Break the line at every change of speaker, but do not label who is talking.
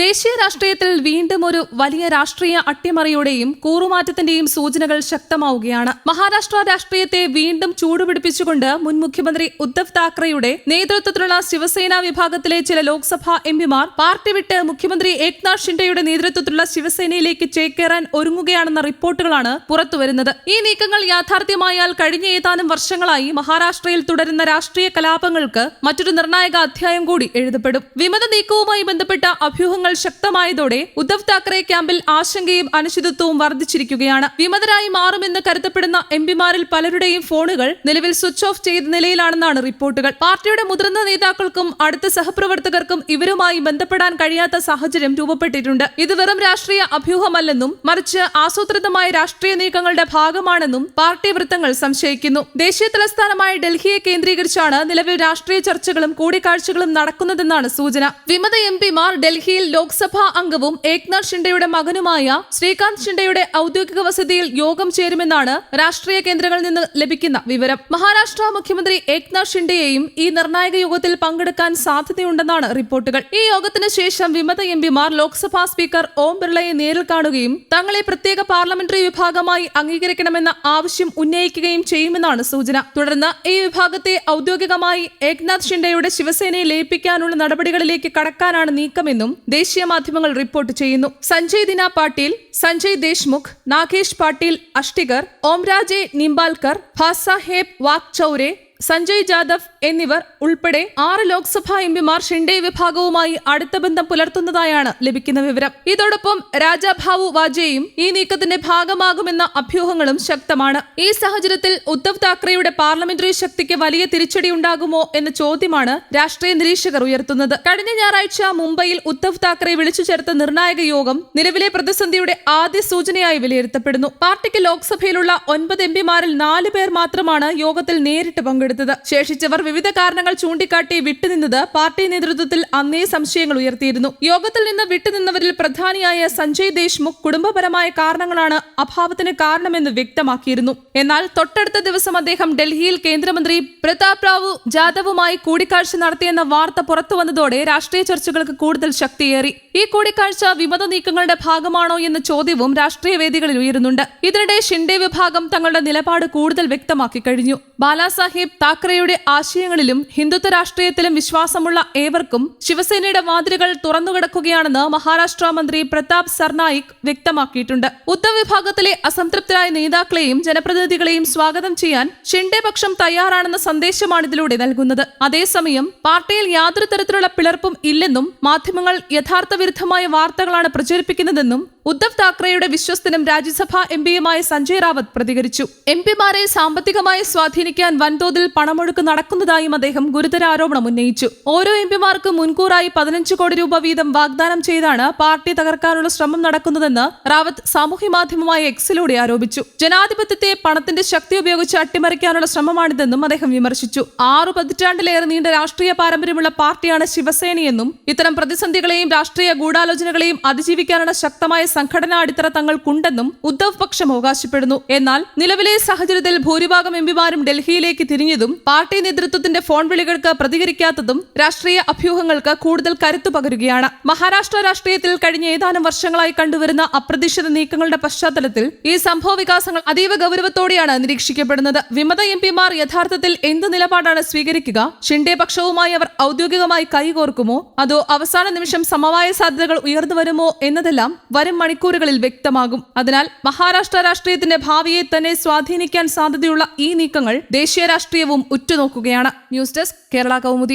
ദേശീയ രാഷ്ട്രീയത്തിൽ വീണ്ടും ഒരു വലിയ രാഷ്ട്രീയ അട്ടിമറിയുടെയും കൂറുമാറ്റത്തിന്റെയും സൂചനകൾ ശക്തമാവുകയാണ്. മഹാരാഷ്ട്ര രാഷ്ട്രീയത്തെ വീണ്ടും ചൂടുപിടിപ്പിച്ചുകൊണ്ട് മുൻ മുഖ്യമന്ത്രി ഉദ്ധവ് താക്കറെയുടെ നേതൃത്വത്തിലുള്ള ശിവസേന വിഭാഗത്തിലെ ചില ലോക്സഭാ എംപിമാർ പാർട്ടി വിട്ട് മുഖ്യമന്ത്രി ഏക്നാഥ് ഷിൻഡെയുടെ നേതൃത്വത്തിലുള്ള ശിവസേനയിലേക്ക് ചേക്കേറാൻ ഒരുങ്ങുകയാണെന്ന റിപ്പോർട്ടുകളാണ് പുറത്തുവരുന്നത്. ഈ നീക്കങ്ങൾ യാഥാർത്ഥ്യമായാൽ കഴിഞ്ഞ ഏതാനും വർഷങ്ങളായി മഹാരാഷ്ട്രയിൽ തുടരുന്ന രാഷ്ട്രീയ കലാപങ്ങൾക്ക് മറ്റൊരു നിർണായക അധ്യായം കൂടി എഴുതപ്പെടും. വിമത നീക്കവുമായി ബന്ധപ്പെട്ട അഭ്യൂഹങ്ങൾ ശക്തമായതോടെ ഉദ്ധവ് താക്കറെ ക്യാമ്പിൽ ആശങ്കയും അനിശ്ചിതത്വവും വർദ്ധിച്ചിരിക്കുകയാണ്. വിമതരായി മാറുമെന്ന് കരുതപ്പെടുന്ന എംപിമാരിൽ പലരുടെയും ഫോണുകൾ നിലവിൽ സ്വിച്ച് ഓഫ് ചെയ്ത നിലയിലാണെന്നാണ് റിപ്പോർട്ടുകൾ. പാർട്ടിയുടെ മുതിർന്ന നേതാക്കൾക്കും അടുത്ത സഹപ്രവർത്തകർക്കും ഇവരുമായി ബന്ധപ്പെടാൻ കഴിയാത്ത സാഹചര്യം രൂപപ്പെട്ടിട്ടുണ്ട്. ഇത് വെറും രാഷ്ട്രീയ അഭ്യൂഹമല്ലെന്നും മറിച്ച് ആസൂത്രിതമായ രാഷ്ട്രീയ നീക്കങ്ങളുടെ ഭാഗമാണെന്നും പാർട്ടി വൃത്തങ്ങൾ സംശയിക്കുന്നു. ദേശീയ തലസ്ഥാനമായ ഡൽഹിയെ കേന്ദ്രീകരിച്ചാണ് നിലവിൽ രാഷ്ട്രീയ ചർച്ചകളും കൂടിക്കാഴ്ചകളും നടക്കുന്നതെന്നാണ് സൂചന. വിമത എംപിമാർ ഡൽഹിയിൽ ലോക്സഭാ അംഗവും ഏക്നാഥ് ഷിൻഡെയുടെ മകനുമായ ശ്രീകാന്ത് ഷിൻഡെയുടെ ഔദ്യോഗിക വസതിയിൽ യോഗം ചേരുമെന്നാണ് രാഷ്ട്രീയ കേന്ദ്രങ്ങളിൽ നിന്ന് ലഭിക്കുന്ന വിവരം. മഹാരാഷ്ട്ര മുഖ്യമന്ത്രി ഏക്നാഥ് ഷിൻഡെയെയും ഈ നിർണായക യോഗത്തിൽ പങ്കെടുക്കാൻ സാധ്യതയുണ്ടെന്നാണ് റിപ്പോർട്ടുകൾ. ഈ യോഗത്തിന് ശേഷം വിമത എംപിമാർ ലോക്സഭാ സ്പീക്കർ ഓം ബിർളയെ നേരിൽ കാണുകയും തങ്ങളെ പ്രത്യേക പാർലമെന്ററി വിഭാഗമായി അംഗീകരിക്കണമെന്ന ആവശ്യം ഉന്നയിക്കുകയും ചെയ്യുമെന്നാണ് സൂചന. തുടർന്ന് ഈ വിഭാഗത്തെ ഔദ്യോഗികമായി ഏക്നാഥ് ഷിൻഡെയുടെ ശിവസേനയെ ലയിപ്പിക്കാനുള്ള നടപടികളിലേക്ക് കടക്കാനാണ് നീക്കമെന്നും ദേശീയ മാധ്യമങ്ങൾ റിപ്പോർട്ട് ചെയ്യുന്നു. സഞ്ജയ് ദിന പാട്ടീൽ, സഞ്ജയ് ദേശ്മുഖ്, നാഗേഷ് പാട്ടീൽ അഷ്ടികർ, ഓംരാജെ നിംബാൽക്കർ, ഭാസാഹേബ് വാക്ചൌരെ, സഞ്ജയ് ജാദവ് എന്നിവർ ഉൾപ്പെടെ 6 ലോക്സഭാ എംപിമാർ ഷിൻഡെ വിഭാഗവുമായി അടുത്ത ബന്ധം പുലർത്തുന്നതായാണ് ലഭിക്കുന്ന വിവരം. ഇതോടൊപ്പം രാജാഭാവു വാജെയും ഈ നീക്കത്തിന്റെ ഭാഗമാകുമെന്ന അഭ്യൂഹങ്ങളും ശക്തമാണ്. ഈ സാഹചര്യത്തിൽ ഉദ്ധവ് താക്കറെയുടെ പാർലമെന്ററി ശക്തിക്ക് വലിയ തിരിച്ചടിയുണ്ടാകുമോ എന്ന ചോദ്യമാണ് രാഷ്ട്രീയ നിരീക്ഷകർ ഉയർത്തുന്നത്. കഴിഞ്ഞ ഞായറാഴ്ച മുംബൈയിൽ ഉദ്ധവ് താക്കറെ വിളിച്ചു ചേർത്ത നിർണായക യോഗം നിലവിലെ പ്രതിസന്ധിയുടെ ആദ്യ സൂചനയായി വിലയിരുത്തപ്പെടുന്നു. പാർട്ടിക്ക് ലോക്സഭയിലുള്ള 9 എംപിമാരിൽ 4 പേർ മാത്രമാണ് യോഗത്തിൽ നേരിട്ട് പങ്കെടുത്തത്. ശേഷിച്ചവർ വിവിധ കാരണങ്ങൾ ചൂണ്ടിക്കാട്ടി വിട്ടുനിന്നത് പാർട്ടി നേതൃത്വത്തിൽ അന്നേ സംശയങ്ങൾ ഉയർത്തിയിരുന്നു. യോഗത്തിൽ നിന്ന് വിട്ടുനിന്നവരിൽ പ്രധാനിയായ സഞ്ജയ് ദേശ്മുഖ് കുടുംബപരമായ കാരണങ്ങളാണ് അഭാവത്തിന് കാരണമെന്ന് വ്യക്തമാക്കിയിരുന്നു. എന്നാൽ തൊട്ടടുത്ത ദിവസം അദ്ദേഹം ഡൽഹിയിൽ കേന്ദ്രമന്ത്രി പ്രതാപ് റാവു ജാദവുമായി കൂടിക്കാഴ്ച നടത്തിയെന്ന വാർത്ത പുറത്തുവന്നതോടെ രാഷ്ട്രീയ ചർച്ചകൾക്ക് കൂടുതൽ ശക്തിയേറി. ഈ കൂടിക്കാഴ്ച വിമത നീക്കങ്ങളുടെ ഭാഗമാണോ എന്ന ചോദ്യവും രാഷ്ട്രീയ വേദികളിൽ ഉയരുന്നുണ്ട്. ഇതിനിടെ ഷിൻഡെ വിഭാഗം തങ്ങളുടെ നിലപാട് കൂടുതൽ വ്യക്തമാക്കി കഴിഞ്ഞു. ബാലാസാഹിബ് താക്കറെയുടെ ആശയങ്ങളിലും ഹിന്ദുത്വ രാഷ്ട്രീയത്തിലും വിശ്വാസമുള്ള ഏവർക്കും ശിവസേനയുടെ വാതിലുകൾ തുറന്നുകിടക്കുകയാണെന്ന് മഹാരാഷ്ട്ര മന്ത്രി പ്രതാപ് സർനായിക് വ്യക്തമാക്കിയിട്ടുണ്ട്. ഉദ്ധവ് വിഭാഗത്തിലെ അസംതൃപ്തരായ നേതാക്കളെയും ജനപ്രതിനിധികളെയും സ്വാഗതം ചെയ്യാൻ ഷിൻഡെ പക്ഷം തയ്യാറാണെന്ന സന്ദേശമാണ് ഇതിലൂടെ നൽകുന്നത്. അതേസമയം പാർട്ടിയിൽ യാതൊരു തരത്തിലുള്ള പിളർപ്പും ഇല്ലെന്നും മാധ്യമങ്ങൾ യഥാർത്ഥ വിരുദ്ധമായ വാർത്തകളാണ് പ്രചരിപ്പിക്കുന്നതെന്നും ഉദ്ധവ് താക്കറെയുടെ വിശ്വസ്തനും രാജ്യസഭാ എംപിയുമായ സഞ്ജയ് റാവത്ത് പ്രതികരിച്ചു. എംപിമാരെ സാമ്പത്തികമായി സ്വാധീനിക്കാൻ വൻതോതിൽ പണമൊഴുക്ക് നടക്കുന്നതായും അദ്ദേഹം ഗുരുതര ആരോപണം ഉന്നയിച്ചു. ഓരോ എംപിമാർക്കും മുൻകൂറായി 15 കോടി രൂപ വീതം വാഗ്ദാനം ചെയ്താണ് പാർട്ടി തകർക്കാനുള്ള ശ്രമം നടക്കുന്നതെന്ന് റാവത്ത് സാമൂഹ്യ മാധ്യമമായ എക്സിലൂടെ ആരോപിച്ചു. ജനാധിപത്യത്തെ പണത്തിന്റെ ശക്തി ഉപയോഗിച്ച് അട്ടിമറിക്കാനുള്ള ശ്രമമാണിതെന്നും അദ്ദേഹം വിമർശിച്ചു. 6 പതിറ്റാണ്ടിലേറെ നീണ്ട രാഷ്ട്രീയ പാരമ്പര്യമുള്ള പാർട്ടിയാണ് ശിവസേനയെന്നും ഇത്തരം പ്രതിസന്ധികളെയും രാഷ്ട്രീയ ഗൂഢാലോചനകളെയും അതിജീവിക്കാനുള്ള ശക്തമായ സംഘടനാ അടിത്തറ തങ്ങൾക്കുണ്ടെന്നും ഉദ്ധവ് പക്ഷം അവകാശപ്പെടുന്നു. എന്നാൽ നിലവിലെ സാഹചര്യത്തിൽ ഭൂരിഭാഗം എംപിമാരും ഡൽഹിയിലേക്ക് തിരിഞ്ഞതും പാർട്ടി നേതൃത്വത്തിന്റെ ഫോൺ വിളികൾക്ക് പ്രതികരിക്കാത്തതും രാഷ്ട്രീയ അഭ്യൂഹങ്ങൾക്ക് കൂടുതൽ കരുത്തു പകരുകയാണ്. മഹാരാഷ്ട്ര രാഷ്ട്രീയത്തിൽ കഴിഞ്ഞ ഏതാനും വർഷങ്ങളായി കണ്ടുവരുന്ന അപ്രതീക്ഷിത നീക്കങ്ങളുടെ പശ്ചാത്തലത്തിൽ ഈ സംഭവ വികാസങ്ങൾ അതീവ ഗൗരവത്തോടെയാണ് നിരീക്ഷിക്കപ്പെടുന്നത്. വിമത എംപിമാർ യഥാർത്ഥത്തിൽ എന്ത് നിലപാടാണ് സ്വീകരിക്കുക? ഷിൻഡെ പക്ഷവുമായി അവർ ഔദ്യോഗികമായി കൈകോർക്കുമോ അതോ അവസാന നിമിഷം സമവായ സാധ്യതകൾ ഉയർന്നു വരുമോ എന്നതെല്ലാം വരും മണിക്കൂറുകളിൽ വ്യക്തമാകും. അതിനാൽ മഹാരാഷ്ട്ര രാഷ്ട്രീയത്തിന്റെ ഭാവിയെ തന്നെ സ്വാധീനിക്കാൻ സാധ്യതയുള്ള ഈ നീക്കങ്ങൾ ദേശീയ രാഷ്ട്രീയവും ഉറ്റുനോക്കുകയാണ്. News desk Kerala Kaumudi.